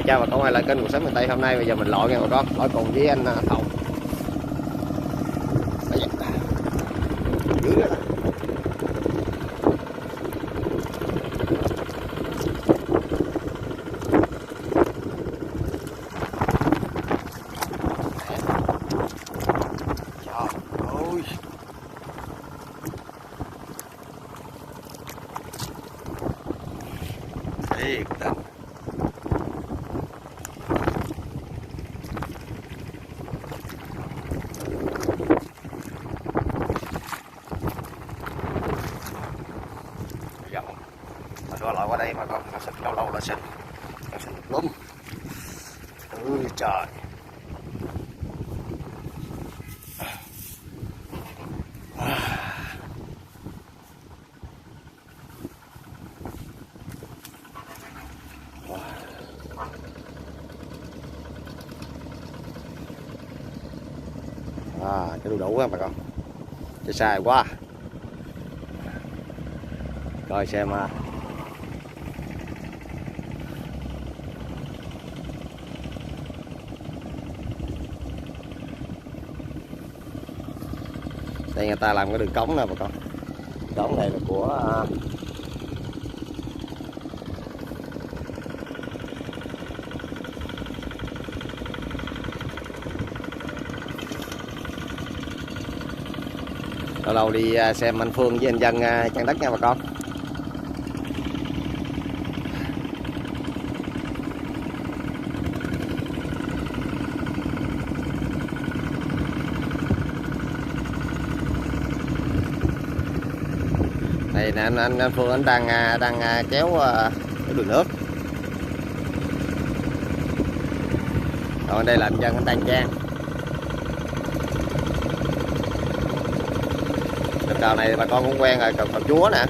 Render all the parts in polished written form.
Chào bà con quay lại kênh Cuộc Sống Miền Tây. Hôm nay bây giờ mình lội nha bà con, lội cùng với anh Thông. Dữ rồi đó. Trời ơi. Thiệt tình. Rồi lại qua đây mà con nó xịt lâu lâu là xịt lắm. Ôi trời. Cái đu đủ á bà con, chạy sai quá. Coi xem đây người ta làm cái đường cống nè bà con. Cống này là của lâu lâu đi xem anh Phương với anh Dân chăn đất nha bà con. Đây nè anh Phương anh đang kéo cái đường nước. Còn đây là anh Dân anh đang trang. Cào này bà con cũng quen rồi, cào chúa nè.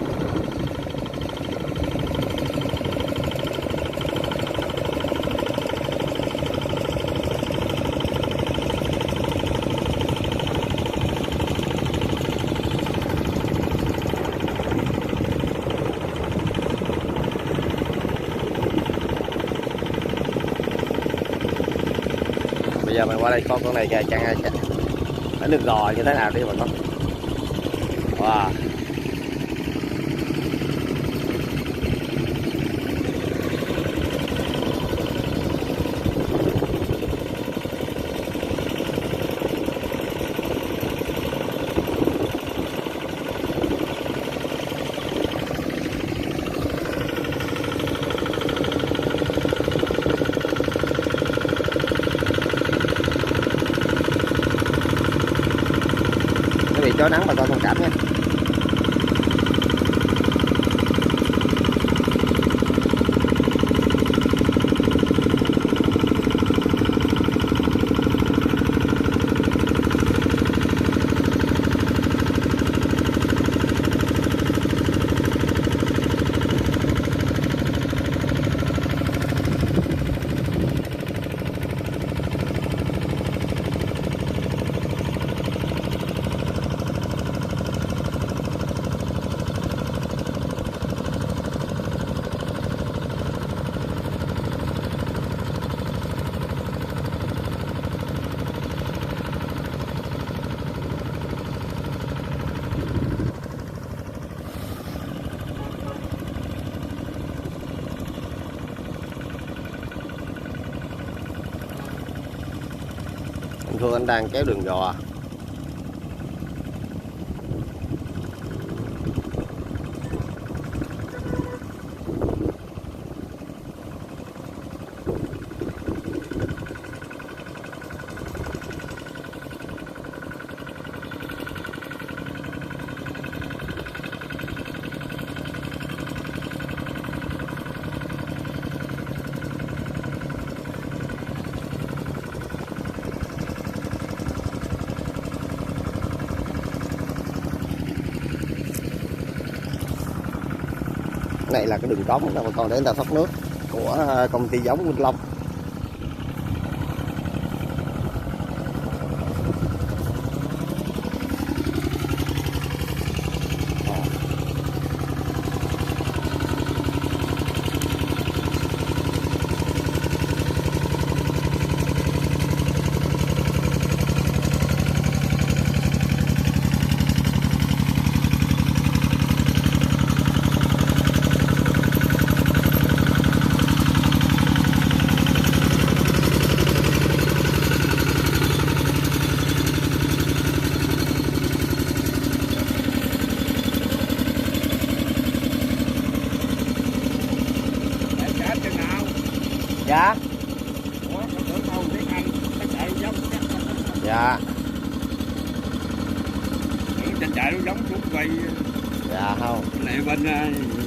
Bây giờ mình qua đây con này kìa, chăn ở nước gò như thế nào đi bà con. Wow. Cái bị chó nắng bà con thông cảm nha. Anh Phương anh đang kéo đường gò. Này là cái đường cống mà còn để người ta thoát nước của công ty giống Minh Long. Dạ. Ủa, tôi tưởng đâu tiếng Anh, nó chạy giống chắc. Dạ. Trên chạy nó giống cũng quay. Dạ không. Này bên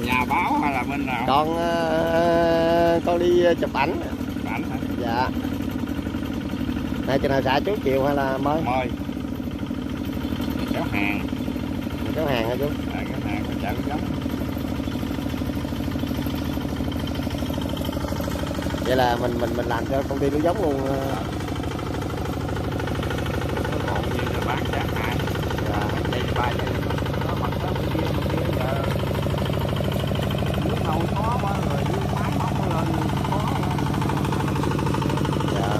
nhà báo hay là bên nào? Con đi chụp ảnh. Ảnh hả? Dạ. Này chừng nào xả chú chiều hay là mới? Mời. Kéo hàng. Kéo hàng hả chú? À, kéo hàng nó chạy nó giống. Vậy là mình làm cho công ty lúa giống luôn. Còn như là bán giá hai. Dạ. Đây là 3 giờ. Nó mặt đó bên kia giờ. Nước nồi khó quá rồi, nước máy móc nó lên khó quá. Dạ.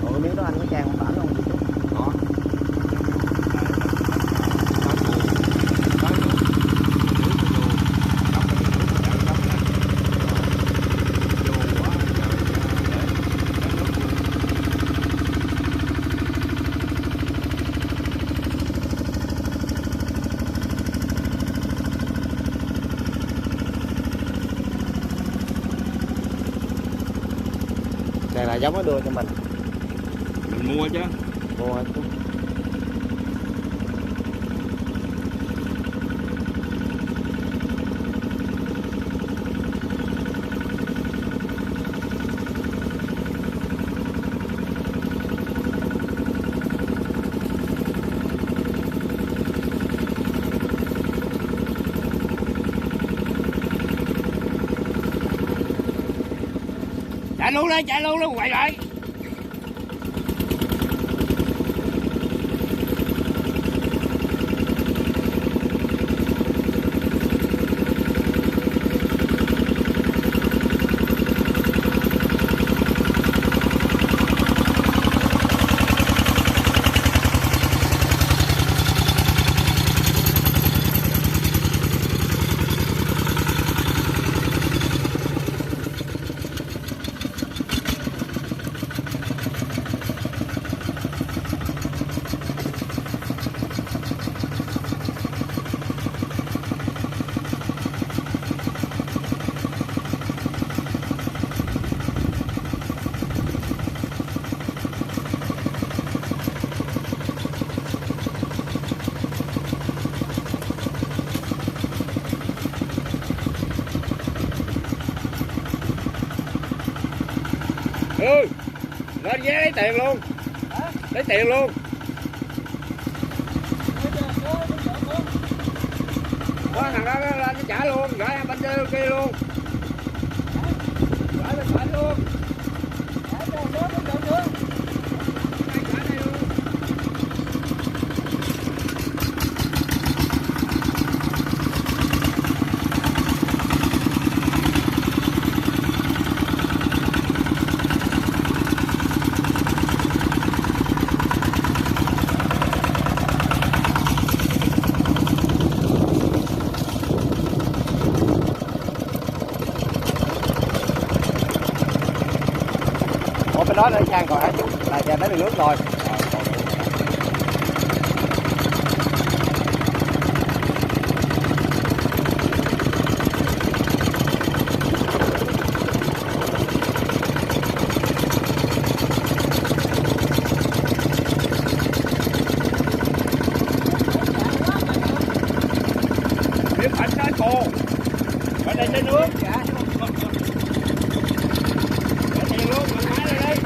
Ủa cái miếng đó anh có trang không bản không chị chú? Có. Này là giống nó đưa cho mình. Mình mua chứ. Mua hả chú? Chạy luôn đi, quay lại. Ừ, lên ghé lấy tiền luôn. Lấy tiền luôn. Có thằng đó lên nó trả luôn, gửi em bên kia luôn. Gửi bên phải luôn. Bên đó để sang còn hả chú? Là giờ tới đường nước rồi. Điểm ảnh nói cô. Bên đây trên nước. Để tiền luôn, mình hái lên đi.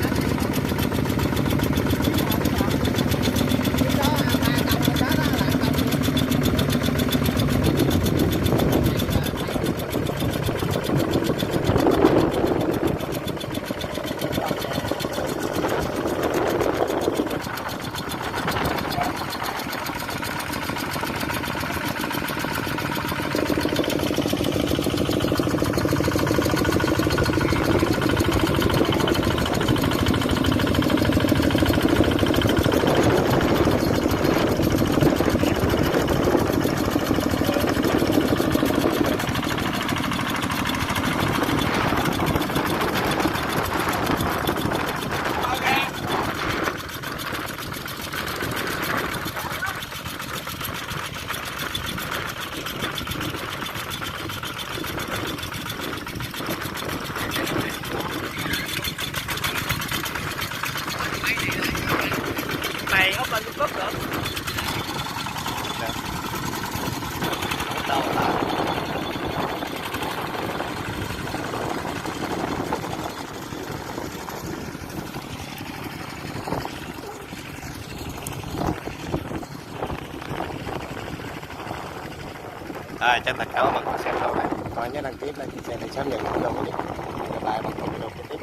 chân thật cảm ơn bạn xem sau này coi nhớ đăng ký like chia sẻ để sớm nhận video mới nhất. Hẹn gặp lại bạn trong video kế tiếp.